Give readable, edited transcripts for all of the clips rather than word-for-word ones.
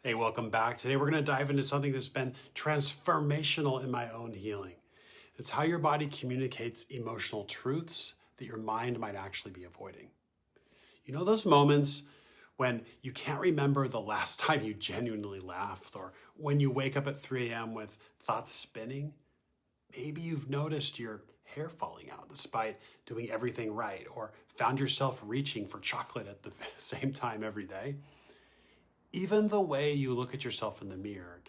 Hey, welcome back. Today we're going to dive into something that's been transformational in my own healing. It's how your body communicates emotional truths that your mind might actually be avoiding. You know those moments when you can't remember the last time you genuinely laughed, or when you wake up at 3 a.m. with thoughts spinning? Maybe you've noticed your hair falling out despite doing everything right, or found yourself reaching for chocolate at the same time every day. Even the way you look at yourself in the mirror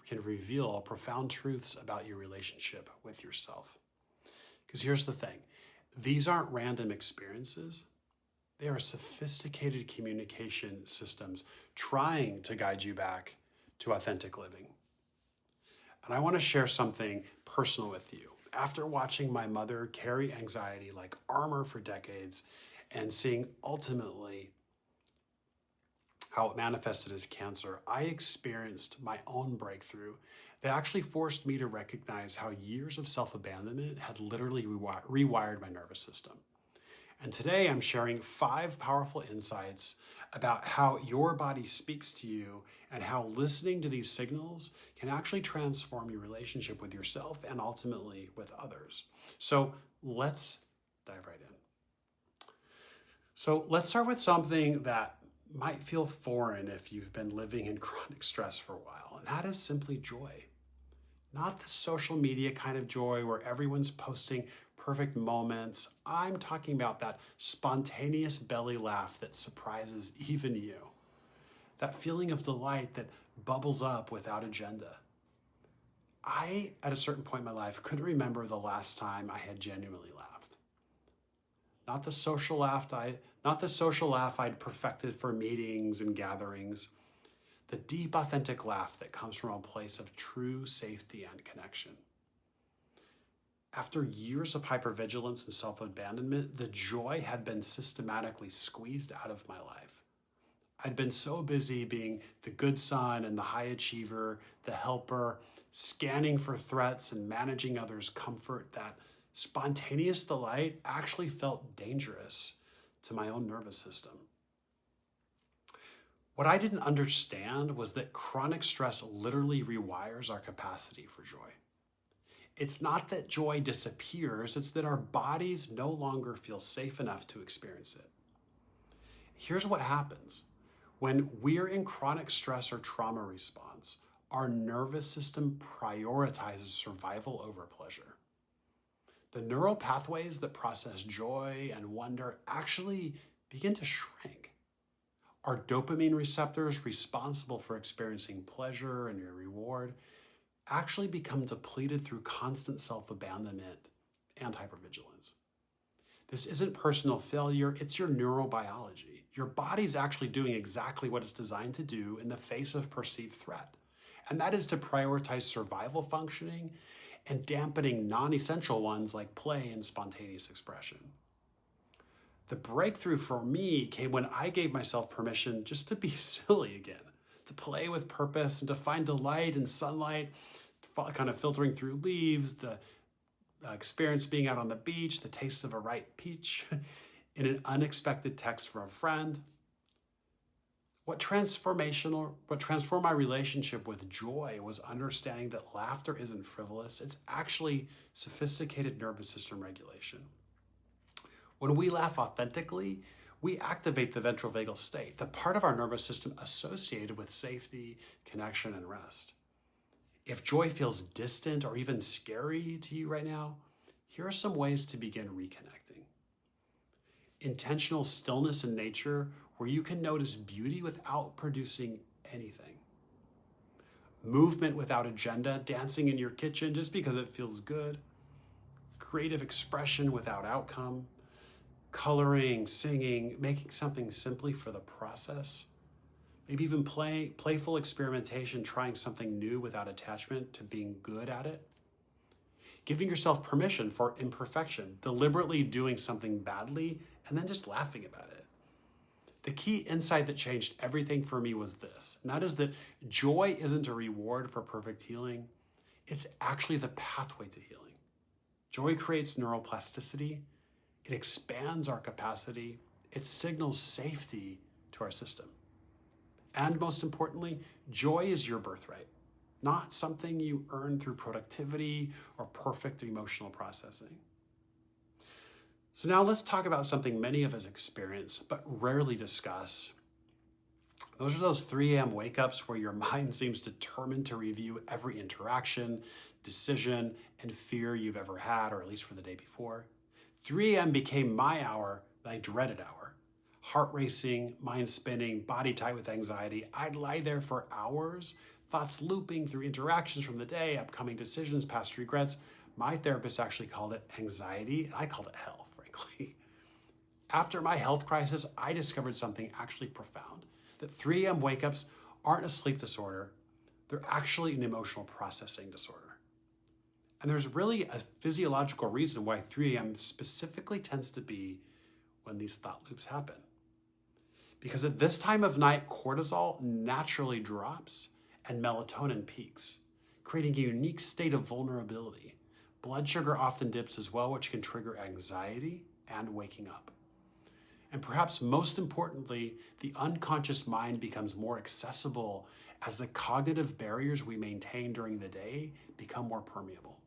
can reveal profound truths about your relationship with yourself. Because here's the thing, these aren't random experiences. They are sophisticated communication systems trying to guide you back to authentic living. And I want to share something personal with you. After watching my mother carry anxiety like armor for decades and seeing ultimately how it manifested as cancer, I experienced my own breakthrough that actually forced me to recognize how years of self-abandonment had literally rewired my nervous system. And today I'm sharing 5 powerful insights about how your body speaks to you and how listening to these signals can actually transform your relationship with yourself and ultimately with others. So let's dive right in. So let's start with something that might feel foreign if you've been living in chronic stress for a while, and that is simply joy. Not the social media kind of joy where everyone's posting perfect moments. I'm talking about that spontaneous belly laugh that surprises even you. That feeling of delight that bubbles up without agenda. I, at a certain point in my life, couldn't remember the last time I had genuinely laughed. Not the social laugh I'd perfected for meetings and gatherings. The deep, authentic laugh that comes from a place of true safety and connection. After years of hypervigilance and self-abandonment, the joy had been systematically squeezed out of my life. I'd been so busy being the good son and the high achiever, the helper, scanning for threats and managing others' comfort that spontaneous delight actually felt dangerous to my own nervous system. What I didn't understand was that chronic stress literally rewires our capacity for joy. It's not that joy disappears, it's that our bodies no longer feel safe enough to experience it. Here's what happens. When we're in chronic stress or trauma response, our nervous system prioritizes survival over pleasure. The neural pathways that process joy and wonder actually begin to shrink. Our dopamine receptors responsible for experiencing pleasure and reward actually become depleted through constant self-abandonment and hypervigilance. This isn't personal failure, it's your neurobiology. Your body's actually doing exactly what it's designed to do in the face of perceived threat. And that is to prioritize survival functioning and dampening non-essential ones like play and spontaneous expression. The breakthrough for me came when I gave myself permission just to be silly again, to play with purpose and to find delight in sunlight, kind of filtering through leaves, the experience being out on the beach, the taste of a ripe peach, in an unexpected text from a friend. What transformed my relationship with joy was understanding that laughter isn't frivolous, it's actually sophisticated nervous system regulation. When we laugh authentically, we activate the ventral vagal state, the part of our nervous system associated with safety, connection, and rest. If joy feels distant or even scary to you right now, here are some ways to begin reconnecting. Intentional stillness in nature where you can notice beauty without producing anything. Movement without agenda, dancing in your kitchen just because it feels good. Creative expression without outcome. Coloring, singing, making something simply for the process. Maybe even playful experimentation, trying something new without attachment to being good at it. Giving yourself permission for imperfection, deliberately doing something badly and then just laughing about it. The key insight that changed everything for me was this, and that is that joy isn't a reward for perfect healing. It's actually the pathway to healing. Joy creates neuroplasticity. It expands our capacity. It signals safety to our system. And most importantly, joy is your birthright, not something you earn through productivity or perfect emotional processing. So now let's talk about something many of us experience but rarely discuss. Those are those 3 a.m. wake-ups where your mind seems determined to review every interaction, decision, and fear you've ever had, or at least for the day before. 3 a.m. became my hour, my dreaded hour. Heart racing, mind spinning, body tight with anxiety. I'd lie there for hours, thoughts looping through interactions from the day, upcoming decisions, past regrets. My therapist actually called it anxiety. I called it hell, frankly. After my health crisis, I discovered something actually profound, that 3 a.m. wake-ups aren't a sleep disorder. They're actually an emotional processing disorder. And there's really a physiological reason why 3 a.m. specifically tends to be when these thought loops happen. Because at this time of night, cortisol naturally drops and melatonin peaks, creating a unique state of vulnerability. Blood sugar often dips as well, which can trigger anxiety and waking up. And perhaps most importantly, the unconscious mind becomes more accessible as the cognitive barriers we maintain during the day become more permeable.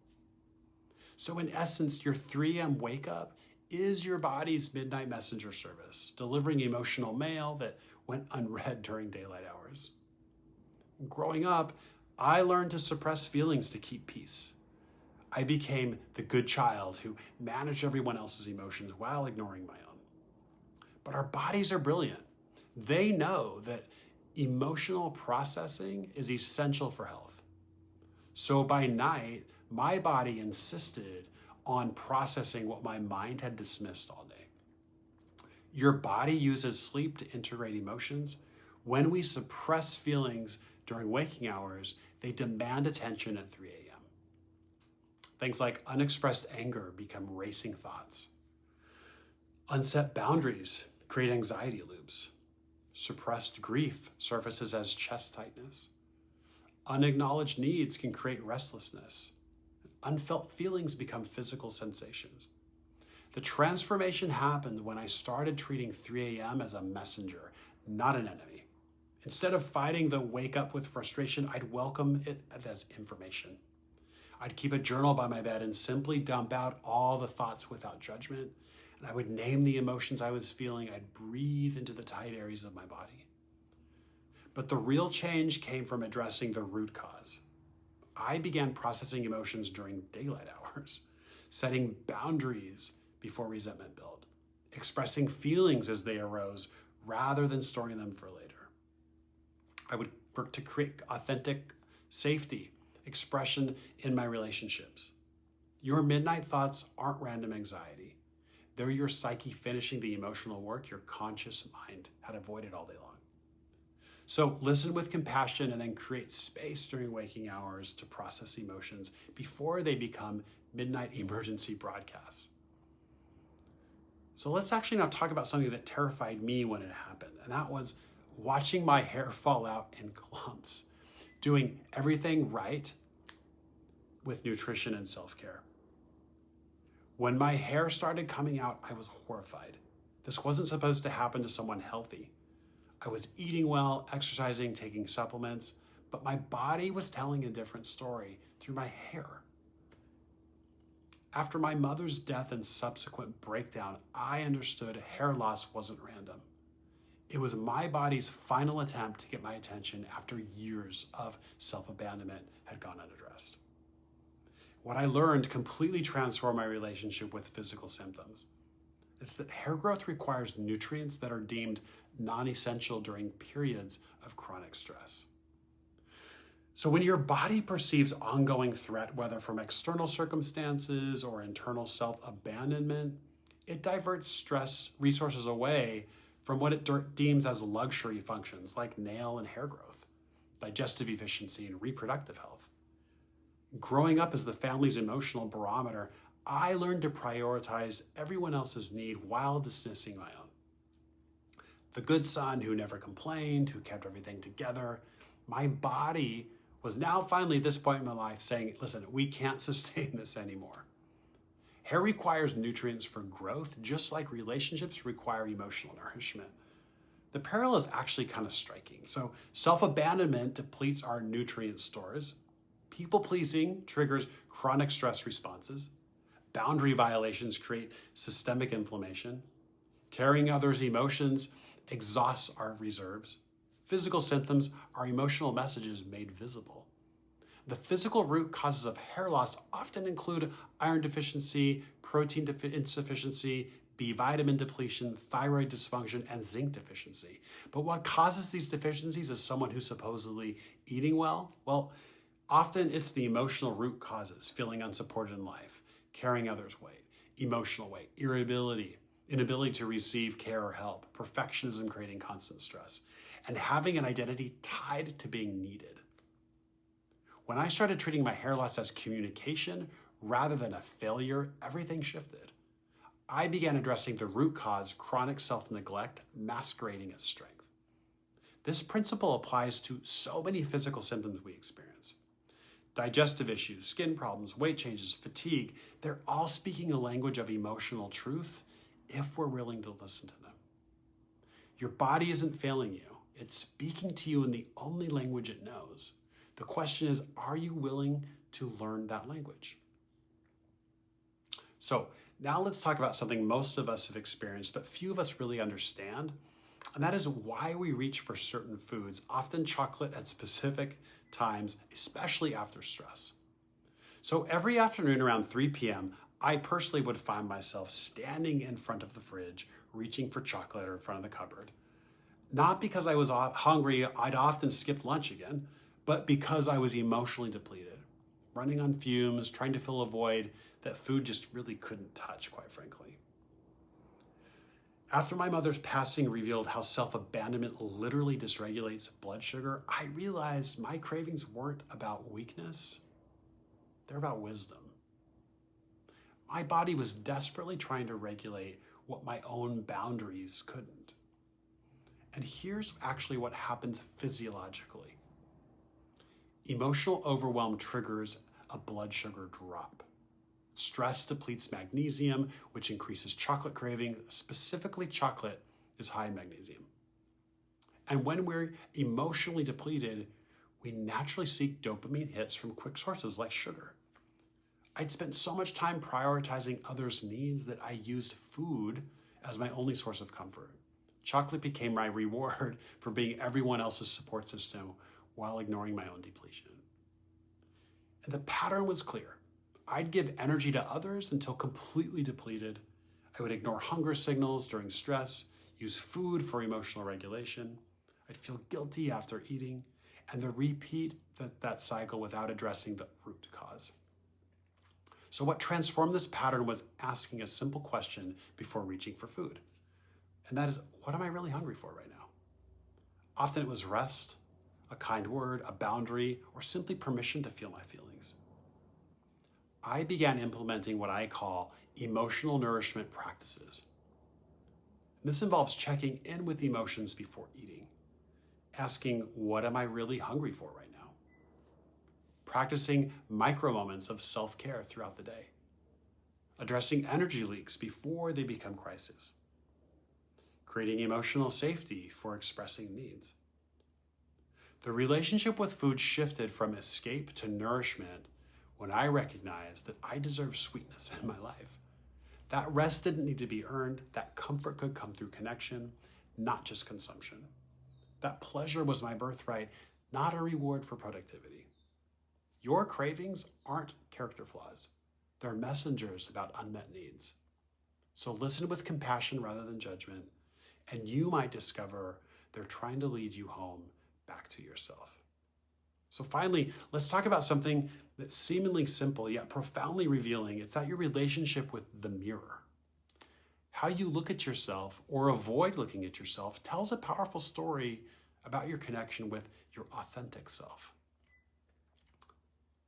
So in essence, your 3 a.m. wake up is your body's midnight messenger service, delivering emotional mail that went unread during daylight hours. Growing up, I learned to suppress feelings to keep peace. I became the good child who managed everyone else's emotions while ignoring my own. But our bodies are brilliant. They know that emotional processing is essential for health. So by night, my body insisted on processing what my mind had dismissed all day. Your body uses sleep to integrate emotions. When we suppress feelings during waking hours, they demand attention at 3 a.m. Things like unexpressed anger become racing thoughts. Unset boundaries create anxiety loops. Suppressed grief surfaces as chest tightness. Unacknowledged needs can create restlessness. Unfelt feelings become physical sensations. The transformation happened when I started treating 3 a.m. as a messenger, not an enemy. Instead of fighting the wake up with frustration, I'd welcome it as information. I'd keep a journal by my bed and simply dump out all the thoughts without judgment. And I would name the emotions I was feeling. I'd breathe into the tight areas of my body. But the real change came from addressing the root cause. I began processing emotions during daylight hours, setting boundaries before resentment built, expressing feelings as they arose rather than storing them for later. I would work to create authentic safety, expression in my relationships. Your midnight thoughts aren't random anxiety. They're your psyche finishing the emotional work your conscious mind had avoided all day long. So listen with compassion and then create space during waking hours to process emotions before they become midnight emergency broadcasts. So let's actually now talk about something that terrified me when it happened, and that was watching my hair fall out in clumps, doing everything right with nutrition and self-care. When my hair started coming out, I was horrified. This wasn't supposed to happen to someone healthy. I was eating well, exercising, taking supplements, but my body was telling a different story through my hair. After my mother's death and subsequent breakdown, I understood hair loss wasn't random. It was my body's final attempt to get my attention after years of self-abandonment had gone unaddressed. What I learned completely transformed my relationship with physical symptoms. It's that hair growth requires nutrients that are deemed non-essential during periods of chronic stress. So when your body perceives ongoing threat, whether from external circumstances or internal self-abandonment, it diverts stress resources away from what it deems as luxury functions like nail and hair growth, digestive efficiency, and reproductive health. Growing up as the family's emotional barometer, I learned to prioritize everyone else's need while dismissing my own. The good son who never complained, who kept everything together, my body was now finally at this point in my life saying, listen, we can't sustain this anymore. Hair requires nutrients for growth, just like relationships require emotional nourishment. The parallel is actually kind of striking. So self-abandonment depletes our nutrient stores. People-pleasing triggers chronic stress responses. Boundary violations create systemic inflammation. Carrying others' emotions exhausts our reserves. Physical symptoms are emotional messages made visible. The physical root causes of hair loss often include iron deficiency, protein insufficiency, B vitamin depletion, thyroid dysfunction, and zinc deficiency. But what causes these deficiencies is someone who's supposedly eating well? Well, often it's the emotional root causes: feeling unsupported in life, carrying others' weight, emotional weight, irritability, inability to receive care or help, perfectionism creating constant stress, and having an identity tied to being needed. When I started treating my hair loss as communication rather than a failure, everything shifted. I began addressing the root cause, chronic self-neglect, masquerading as strength. This principle applies to so many physical symptoms we experience. Digestive issues, skin problems, weight changes, fatigue, they're all speaking a language of emotional truth if we're willing to listen to them. Your body isn't failing you. It's speaking to you in the only language it knows. The question is, are you willing to learn that language? So now let's talk about something most of us have experienced, but few of us really understand, and that is why we reach for certain foods, often chocolate at specific times, especially after stress. So every afternoon around 3 p.m., I personally would find myself standing in front of the fridge, reaching for chocolate or in front of the cupboard. Not because I was hungry, I'd often skip lunch again, but because I was emotionally depleted, running on fumes, trying to fill a void that food just really couldn't touch, quite frankly. After my mother's passing revealed how self-abandonment literally dysregulates blood sugar, I realized my cravings weren't about weakness, they're about wisdom. My body was desperately trying to regulate what my own boundaries couldn't. And here's actually what happens physiologically. Emotional overwhelm triggers a blood sugar drop. Stress depletes magnesium, which increases chocolate craving. Specifically, chocolate is high in magnesium. And when we're emotionally depleted, we naturally seek dopamine hits from quick sources like sugar. I'd spent so much time prioritizing others' needs that I used food as my only source of comfort. Chocolate became my reward for being everyone else's support system while ignoring my own depletion. And the pattern was clear. I'd give energy to others until completely depleted. I would ignore hunger signals during stress, use food for emotional regulation. I'd feel guilty after eating, and the repeat that cycle without addressing the root cause. So what transformed this pattern was asking a simple question before reaching for food. And that is, what am I really hungry for right now? Often it was rest, a kind word, a boundary, or simply permission to feel my feelings. I began implementing what I call emotional nourishment practices. This involves checking in with emotions before eating, asking, what am I really hungry for right now? Practicing micro moments of self-care throughout the day, addressing energy leaks before they become crises, creating emotional safety for expressing needs. The relationship with food shifted from escape to nourishment when I recognized that I deserve sweetness in my life. That rest didn't need to be earned. That comfort could come through connection, not just consumption. That pleasure was my birthright, not a reward for productivity. Your cravings aren't character flaws. They're messengers about unmet needs. So listen with compassion rather than judgment, and you might discover they're trying to lead you home back to yourself. So finally, let's talk about something that's seemingly simple yet profoundly revealing. It's that your relationship with the mirror. How you look at yourself or avoid looking at yourself tells a powerful story about your connection with your authentic self.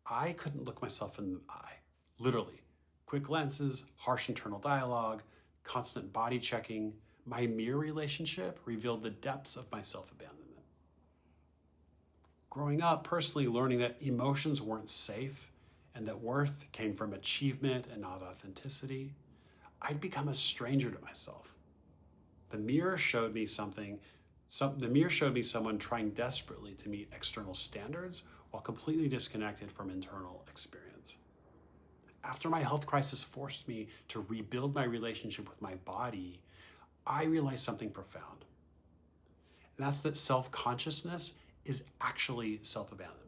I couldn't look myself in the eye, literally. Quick glances, harsh internal dialogue, constant body checking. My mirror relationship revealed the depths of my self-abandonment. Growing up, personally learning that emotions weren't safe and that worth came from achievement and not authenticity, I'd become a stranger to myself. The mirror showed me something The mirror showed me someone trying desperately to meet external standards while completely disconnected from internal experience. After my health crisis forced me to rebuild my relationship with my body, I realized something profound. And that's that self-consciousness is actually self-abandonment.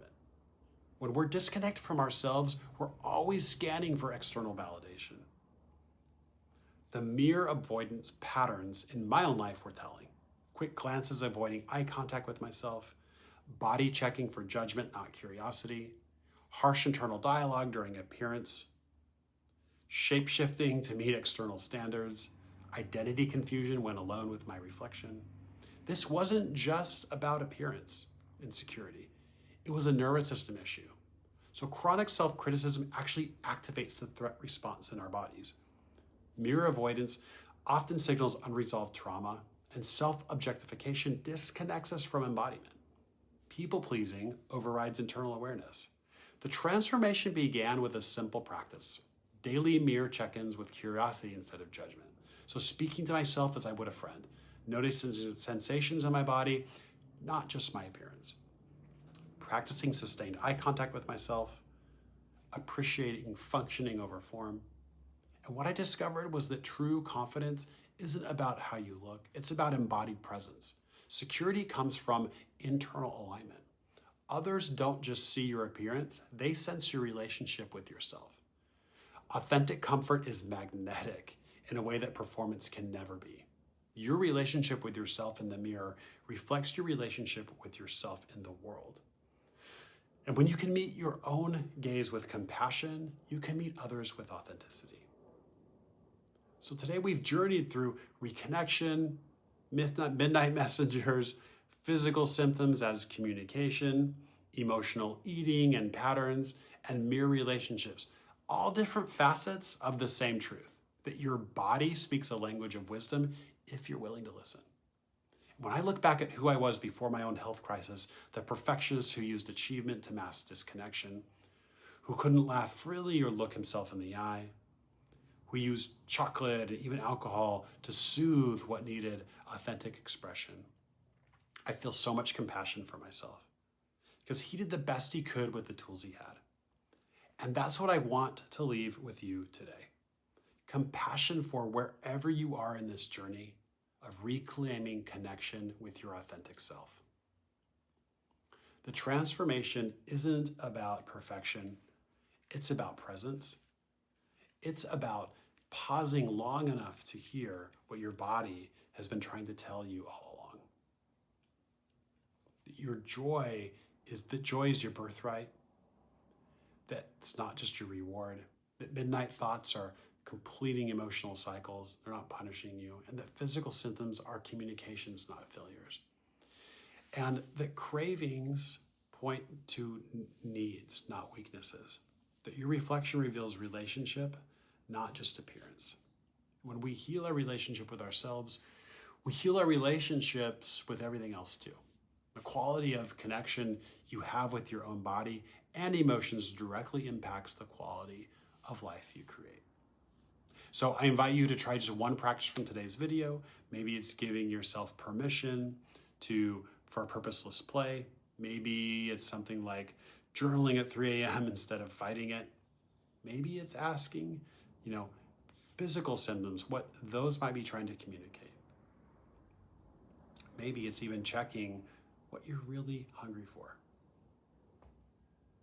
When we're disconnected from ourselves, we're always scanning for external validation. The mere avoidance patterns in my own life were telling. Quick glances avoiding eye contact with myself, body checking for judgment, not curiosity, harsh internal dialogue during appearance, shape-shifting to meet external standards, identity confusion when alone with my reflection. This wasn't just about appearance insecurity. It was a nervous system issue. So chronic self-criticism actually activates the threat response in our bodies. Mirror avoidance often signals unresolved trauma, and self-objectification disconnects us from embodiment. People-pleasing overrides internal awareness. The transformation began with a simple practice: daily mirror check-ins with curiosity instead of judgment. So speaking to myself as I would a friend, noticing sensations in my body, not just my appearance. Practicing sustained eye contact with myself, appreciating functioning over form. And what I discovered was that true confidence isn't about how you look, it's about embodied presence. Security comes from internal alignment. Others don't just see your appearance, they sense your relationship with yourself. Authentic comfort is magnetic in a way that performance can never be. Your relationship with yourself in the mirror reflects your relationship with yourself in the world. And when you can meet your own gaze with compassion, you can meet others with authenticity. So today we've journeyed through reconnection, midnight messengers, physical symptoms as communication, emotional eating and patterns, and mirror relationships, all different facets of the same truth, that your body speaks a language of wisdom if you're willing to listen. When I look back at who I was before my own health crisis, the perfectionist who used achievement to mask disconnection, who couldn't laugh freely or look himself in the eye, who used chocolate and even alcohol to soothe what needed authentic expression, I feel so much compassion for myself because he did the best he could with the tools he had. And that's what I want to leave with you today. Compassion for wherever you are in this journey of reclaiming connection with your authentic self. The transformation isn't about perfection. It's about presence. It's about pausing long enough to hear what your body has been trying to tell you all along. That joy is your birthright. That it's not just your reward. That midnight thoughts are completing emotional cycles. They're not punishing you. And that physical symptoms are communications, not failures. And that cravings point to needs, not weaknesses. That your reflection reveals relationship, not just appearance. When we heal our relationship with ourselves, we heal our relationships with everything else too. The quality of connection you have with your own body and emotions directly impacts the quality of life you create. So I invite you to try just one practice from today's video. Maybe it's giving yourself permission for a purposeless play. Maybe it's something like journaling at 3 a.m. instead of fighting it. Maybe it's asking, physical symptoms, what those might be trying to communicate. Maybe it's even checking what you're really hungry for.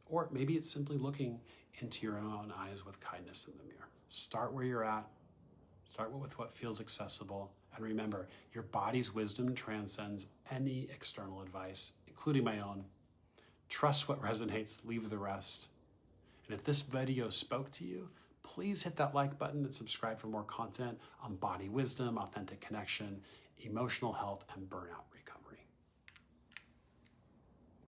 Or maybe it's simply looking into your own eyes with kindness in the mirror. Start where you're at. Start with what feels accessible. And remember, your body's wisdom transcends any external advice, including my own. Trust what resonates, leave the rest. And if this video spoke to you, please hit that like button and subscribe for more content on body wisdom, authentic connection, emotional health, and burnout recovery.